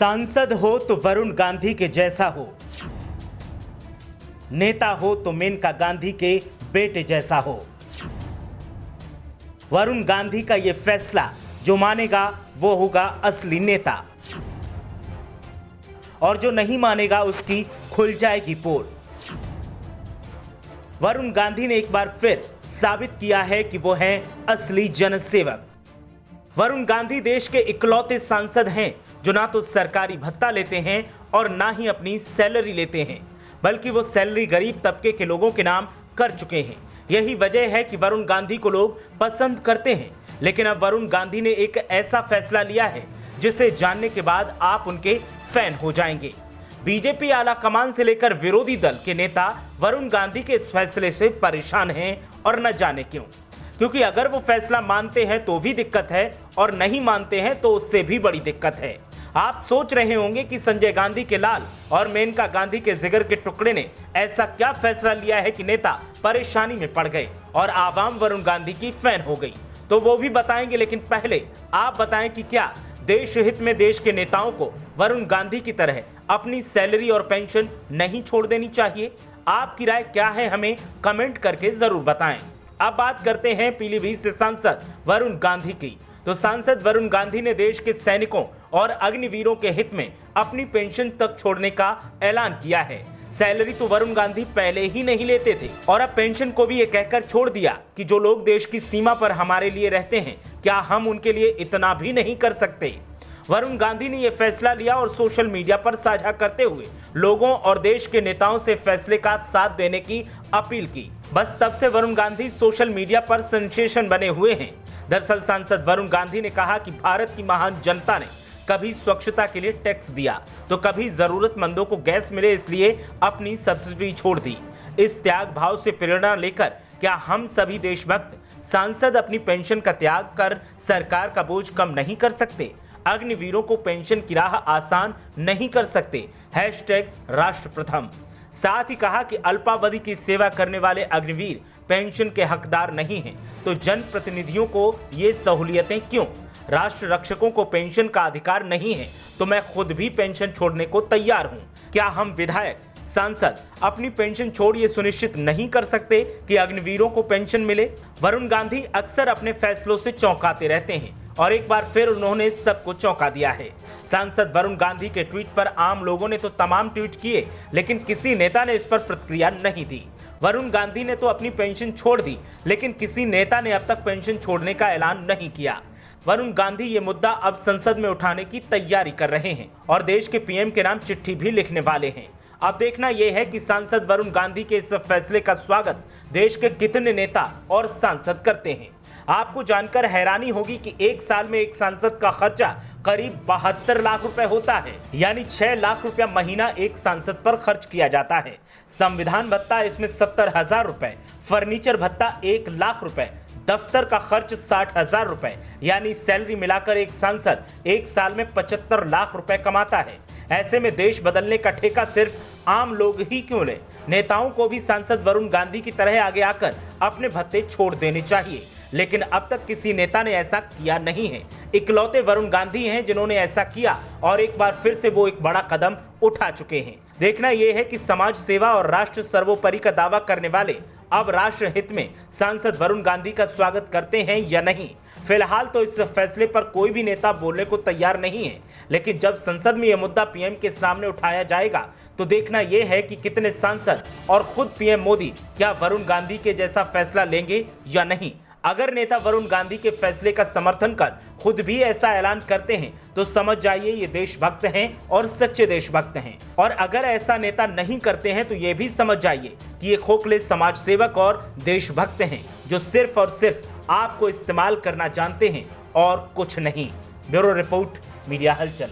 सांसद हो तो वरुण गांधी के जैसा हो, नेता हो तो मेनका गांधी के बेटे जैसा हो। वरुण गांधी का ये फैसला जो मानेगा वो होगा असली नेता, और जो नहीं मानेगा उसकी खुल जाएगी पोल। वरुण गांधी ने एक बार फिर साबित किया है कि वो हैं असली जनसेवक। वरुण गांधी देश के इकलौते सांसद हैं जो ना तो सरकारी भत्ता लेते हैं और ना ही अपनी सैलरी लेते हैं, बल्कि वो सैलरी गरीब तबके के लोगों के नाम कर चुके हैं। यही वजह है कि वरुण गांधी को लोग पसंद करते हैं। लेकिन अब वरुण गांधी ने एक ऐसा फैसला लिया है जिसे जानने के बाद आप उनके फैन हो जाएंगे। बीजेपी आला कमान से लेकर विरोधी दल के नेता वरुण गांधी के इस फैसले से परेशान हैं, और न जाने क्यों। क्योंकि अगर वो फैसला मानते हैं तो भी दिक्कत है, और नहीं मानते हैं तो उससे भी बड़ी दिक्कत है। आप सोच रहे होंगे कि संजय गांधी के लाल और मेनका गांधी के जिगर के टुकड़े ने ऐसा क्या फैसला लिया है कि नेता परेशानी में पड़ गए और आवाम वरुण गांधी की फैन हो गई। तो वो भी बताएंगे, लेकिन पहले आप बताएं कि क्या देश हित में देश के नेताओं को वरुण गांधी की तरह अपनी सैलरी और पेंशन नहीं छोड़ देनी चाहिए? आपकी राय क्या है, हमें कमेंट करके जरूर बताएं। अब बात करते हैं पीलीभीत से सांसद वरुण गांधी की। तो सांसद वरुण गांधी ने देश के सैनिकों और अग्निवीरों के हित में अपनी पेंशन तक छोड़ने का ऐलान किया है। सैलरी तो वरुण गांधी पहले ही नहीं लेते थे, और अब पेंशन को भी ये कहकर छोड़ दिया कि जो लोग देश की सीमा पर हमारे लिए रहते हैं, क्या हम उनके लिए इतना भी नहीं कर सकते? वरुण गांधी ने यह फैसला लिया और सोशल मीडिया पर साझा करते हुए लोगों और देश के नेताओं से फैसले का साथ देने की अपील की। बस तब से वरुण गांधी सोशल मीडिया पर सेंसेशन बने हुए हैं। दरअसल सांसद वरुण गांधी ने कहा कि भारत की महान जनता ने कभी स्वच्छता के लिए टैक्स दिया, तो कभी जरूरतमंदों को गैस मिले इसलिए अपनी सब्सिडी छोड़ दी। इस त्याग भाव से प्रेरणा लेकर क्या हम सभी देशभक्त सांसद अपनी पेंशन का त्याग कर सरकार का बोझ कम नहीं कर सकते? अग्निवीरों को पेंशन की राह आसान नहीं कर सकते? #राष्ट्र प्रथम। साथ ही कहा कि अल्पावधि की सेवा करने वाले अग्निवीर पेंशन के हकदार नहीं हैं, तो जनप्रतिनिधियों को ये सहूलियतें क्यों? राष्ट्र रक्षकों को पेंशन का अधिकार नहीं है, तो मैं खुद भी पेंशन छोड़ने को तैयार हूं। क्या हम विधायक सांसद अपनी पेंशन छोड़ ये सुनिश्चित नहीं कर सकते कि अग्निवीरों को पेंशन मिले? वरुण गांधी अक्सर अपने फैसलों से चौंकाते रहते हैं, और एक बार फिर उन्होंने सबको चौंका दिया है। सांसद वरुण गांधी के ट्वीट पर आम लोगों ने तो तमाम ट्वीट किए, लेकिन किसी नेता ने इस पर प्रतिक्रिया नहीं दी। वरुण गांधी ने तो अपनी पेंशन छोड़ दी, लेकिन किसी नेता ने अब तक पेंशन छोड़ने का ऐलान नहीं किया। वरुण गांधी ये मुद्दा अब संसद में उठाने की तैयारी कर रहे हैं, और देश के पीएम के नाम चिट्ठी भी लिखने वाले हैं। अब देखना यह है कि सांसद वरुण गांधी के इस फैसले का स्वागत देश के कितने नेता और सांसद करते हैं। आपको जानकर हैरानी होगी कि एक साल में एक सांसद का खर्चा करीब 72 लाख रुपए होता है, यानी 6 लाख रुपया महीना एक सांसद पर खर्च किया जाता है। संविधान भत्ता इसमें 70,000 रुपए, फर्नीचर भत्ता 1 लाख रुपए, दफ्तर का खर्च 60,000 रुपए, यानी सैलरी मिलाकर एक सांसद एक साल में 75 लाख रुपए कमाता है। ऐसे में देश बदलने का ठेका सिर्फ आम लोग ही क्यों ले? नेताओं को भी सांसद वरुण गांधी की तरह आगे आकर अपने भत्ते छोड़ देने चाहिए, लेकिन अब तक किसी नेता ने ऐसा किया नहीं है। इकलौते वरुण गांधी हैं जिन्होंने ऐसा किया, और एक बार फिर से वो एक बड़ा कदम उठा चुके हैं। देखना यह है कि समाज सेवा और राष्ट्र सर्वोपरि का दावा करने वाले अब राष्ट्र हित में सांसद वरुण गांधी का स्वागत करते हैं या नहीं। फिलहाल तो इस फैसले पर कोई भी नेता बोलने को तैयार नहीं है, लेकिन जब संसद में यह मुद्दा पीएम के सामने उठाया जाएगा तो देखना यह है कि कितने सांसद और खुद पीएम मोदी क्या वरुण गांधी के जैसा फैसला लेंगे या नहीं। अगर नेता वरुण गांधी के फैसले का समर्थन कर खुद भी ऐसा ऐलान करते हैं तो समझ जाइए ये देशभक्त हैं और सच्चे देशभक्त हैं, और अगर ऐसा नेता नहीं करते हैं तो ये भी समझ जाइए कि ये खोखले समाज सेवक और देशभक्त हैं जो सिर्फ और सिर्फ आपको इस्तेमाल करना जानते हैं और कुछ नहीं। ब्यूरो रिपोर्ट, मीडिया हलचल।